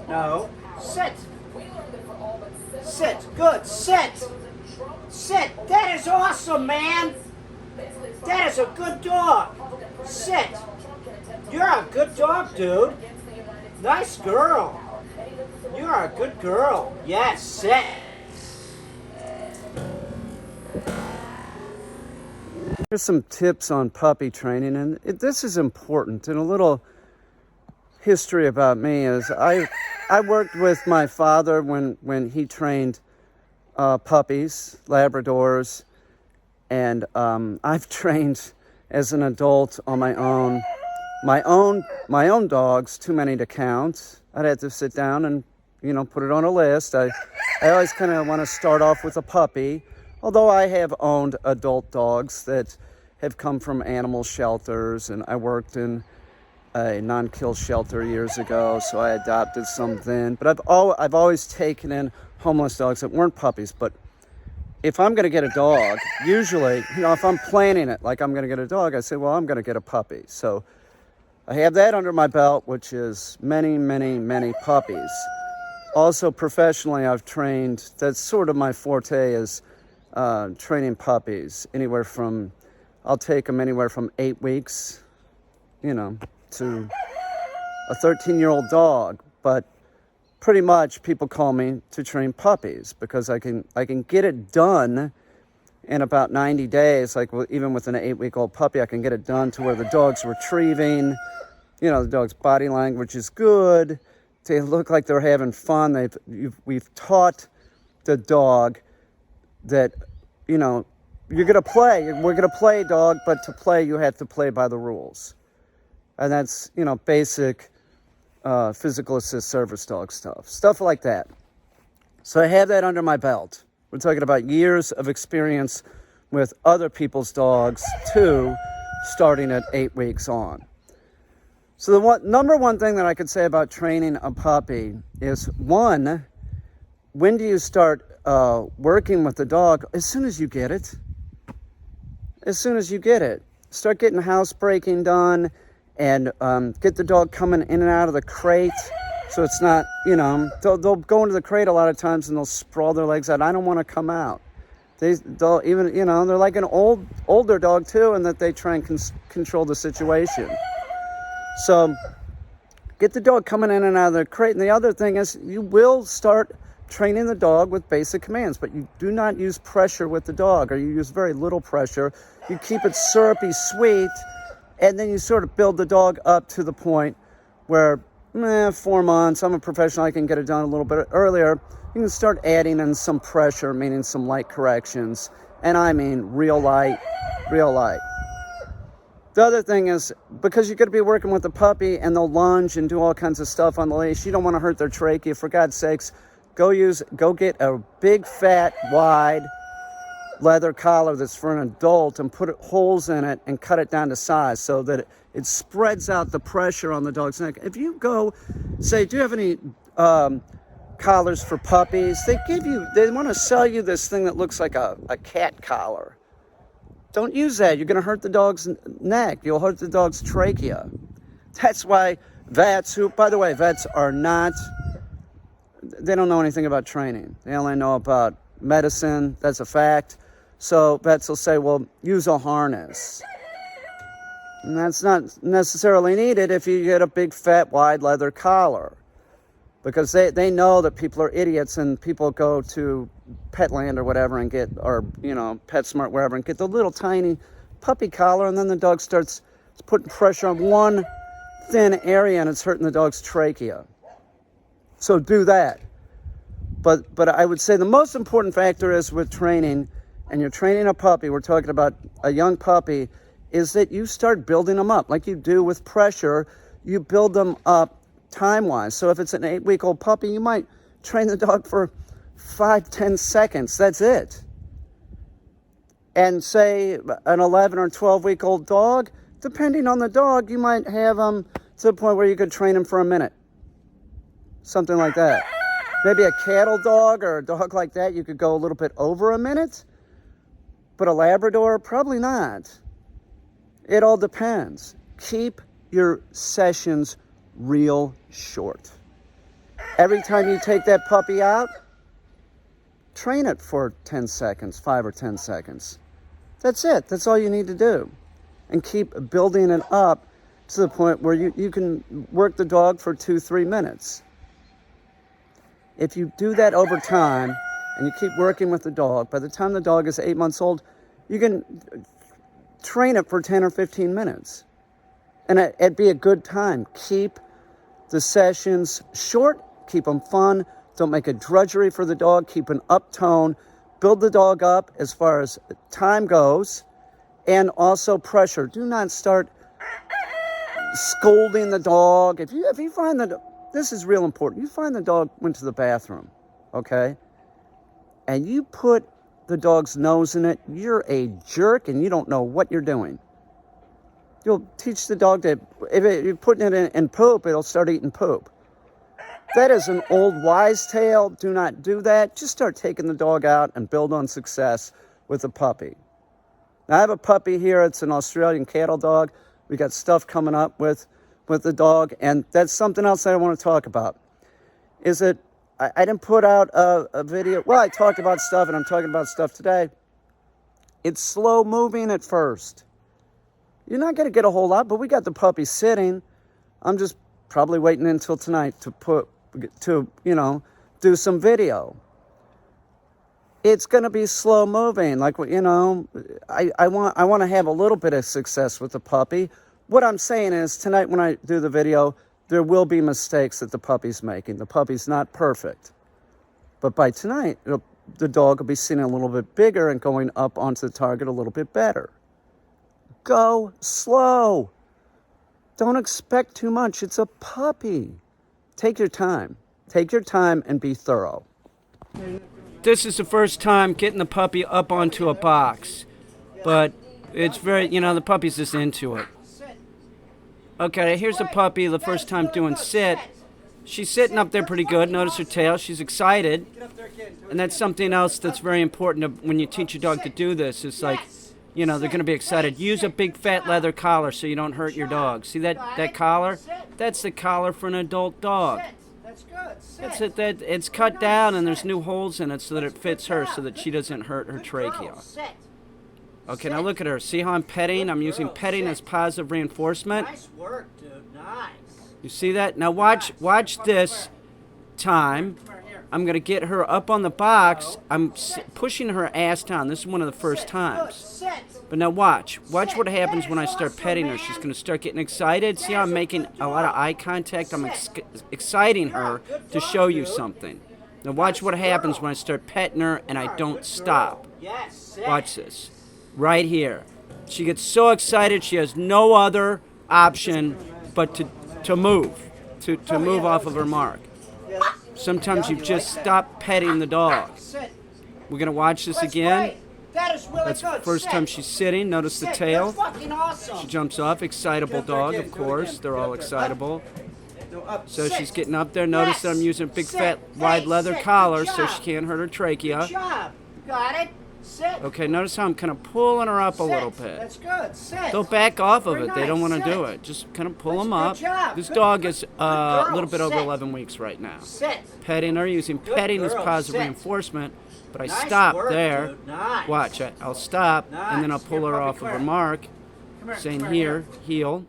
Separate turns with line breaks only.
No. Sit. Sit. Good. Sit. Sit. That is awesome, man. That is a good dog. Sit. You're a good dog, dude. Nice girl. You're a good girl. Yes, sit. Here's some tips on puppy training, and this is important. And a little history about me is I worked with my father when he trained puppies, Labradors, and I've trained as an adult on my own dogs, too many to count. I'd have to sit down and put it on a list. I always kind of want to start off with a puppy. Although I have owned adult dogs that have come from animal shelters, and I worked in a non-kill shelter years ago, so I adopted some then. But I've always taken in homeless dogs that weren't puppies. But if I'm going to get a dog, usually, if I'm planning it, like I'm going to get a dog, I say, well, I'm going to get a puppy. So I have that under my belt, which is many, many, many puppies. Also, professionally, I've trained, that's sort of my forte is training puppies. I'll take them anywhere from 8 weeks, to a 13-year-old dog. But pretty much people call me to train puppies because I can get it done in about 90 days. Like even with an 8-week-old puppy, I can get it done to where the dog's retrieving. The dog's body language is good. They look like they're having fun. We've taught the dog that, you're going to play. We're going to play, dog, but to play, you have to play by the rules. And that's, basic physical assist service dog stuff like that. So I have that under my belt. We're talking about years of experience with other people's dogs, too, starting at 8 weeks on. So the number one thing that I could say about training a puppy is, one, when do you start working with the dog? As soon as you get it. As soon as you get it. Start getting housebreaking done and get the dog coming in and out of the crate. So it's not, they'll go into the crate a lot of times and they'll sprawl their legs out. I don't want to come out. They'll even, they're like an older dog too, and that they try and control the situation. So get the dog coming in and out of the crate. And the other thing is you will start training the dog with basic commands, but you do not use pressure with the dog, or you use very little pressure. You keep it syrupy sweet, and then you sort of build the dog up to the point where 4 months, I'm a professional, I can get it done a little bit earlier. You can start adding in some pressure, meaning some light corrections. And I mean real light, real light. The other thing is, because you're going to be working with a puppy and they'll lunge and do all kinds of stuff on the leash, you don't want to hurt their trachea. For God's sakes, go get a big, fat, wide leather collar that's for an adult and put holes in it and cut it down to size so that it spreads out the pressure on the dog's neck. If you go, say, do you have any collars for puppies? They want to sell you this thing that looks like a cat collar. Don't use that. You're going to hurt the dog's neck. You'll hurt the dog's trachea. That's why vets, by the way, vets are not, they don't know anything about training. They only know about medicine. That's a fact. So vets will say, well, use a harness. And that's not necessarily needed if you get a big, fat, wide leather collar. Because they know that people are idiots, and people go to Petland or whatever and get, or, PetSmart, wherever, and get the little tiny puppy collar, and then the dog starts putting pressure on one thin area, and it's hurting the dog's trachea. So do that. But I would say the most important factor is with training, and you're training a puppy, we're talking about a young puppy, is that you start building them up. Like you do with pressure, you build them up time-wise. So if it's an 8-week-old puppy, you might train the dog for 5-10 seconds. That's it. And say an 11 or 12-week-old dog, depending on the dog, you might have them to the point where you could train them for a minute. Something like that. Maybe a cattle dog or a dog like that, you could go a little bit over a minute. But a Labrador, probably not. It all depends. Keep your sessions real short. Every time you take that puppy out, train it for 10 seconds, 5 or 10 seconds. That's it. That's all you need to do. And keep building it up to the point where you can work the dog for 2-3 minutes. If you do that over time and you keep working with the dog, by the time the dog is 8 months old, you can train it for 10 or 15 minutes. And it'd be a good time. Keep the sessions short, keep them fun. Don't make it drudgery for the dog. Keep an up tone. Build the dog up as far as time goes. And also pressure. Do not start scolding the dog. If you find that, this is real important. You find the dog went to the bathroom, okay? And you put the dog's nose in it, you're a jerk and you don't know what you're doing. You'll teach the dog that if you're putting it in poop, it'll start eating poop. That is an old wise tale. Do not do that. Just start taking the dog out and build on success with a puppy. Now, I have a puppy here. It's an Australian cattle dog. We got stuff coming up with the dog, and that's something else that I want to talk about. Is that I didn't put out a video. Well, I talked about stuff, and I'm talking about stuff today. It's slow moving at first. You're not going to get a whole lot, but we got the puppy sitting. I'm just probably waiting until tonight to do some video. It's going to be slow moving. Like, I want to have a little bit of success with the puppy. What I'm saying is tonight when I do the video, there will be mistakes that the puppy's making. The puppy's not perfect. But by tonight, the dog will be sitting a little bit bigger and going up onto the target a little bit better. Go slow. Don't expect too much. It's a puppy. Take your time. Take your time and be thorough. This is the first time getting the puppy up onto a box. But it's very, the puppy's just into it. Okay, here's the puppy the first time doing sit. She's sitting up there pretty good. Notice her tail. She's excited. And that's something else that's very important when you teach your dog to do this. It's like, they're going to be excited. Use a big fat leather collar so you don't hurt your dog. See that collar? That's the collar for an adult dog. That's it. It's cut down and there's new holes in it so that it fits her so that she doesn't hurt her trachea. Okay, now look at her. See how I'm petting? I'm using petting as positive reinforcement.
Nice work, dude. Nice.
You see that? Now watch this time. I'm going to get her up on the box. I'm pushing her ass down. This is one of the first times. But now watch what happens when I start petting her. She's going to start getting excited. See how I'm making a lot of eye contact? I'm exciting her to show you something. Now watch what happens when I start petting her and I don't stop. Watch this. Right here. She gets so excited she has no other option but to move. To move off of her mark. Sometimes you just stop petting the dog. We're going to watch this again. That's the first time she's sitting. Notice the tail. She jumps off. Excitable dog, of course. They're all excitable. So she's getting up there. Notice that I'm using a big fat wide leather collar so she can't hurt her trachea.
Got it.
Okay, notice how I'm kind of pulling her up a little bit.
That's good. Sit.
They'll back off of it. They don't want to do it. Just kind of pull them up. This dog is a little bit over 11 weeks right now. Petting her, using petting as positive reinforcement. But I stop there. Watch it. I'll stop, and then I'll pull her off of her mark, saying here, heel.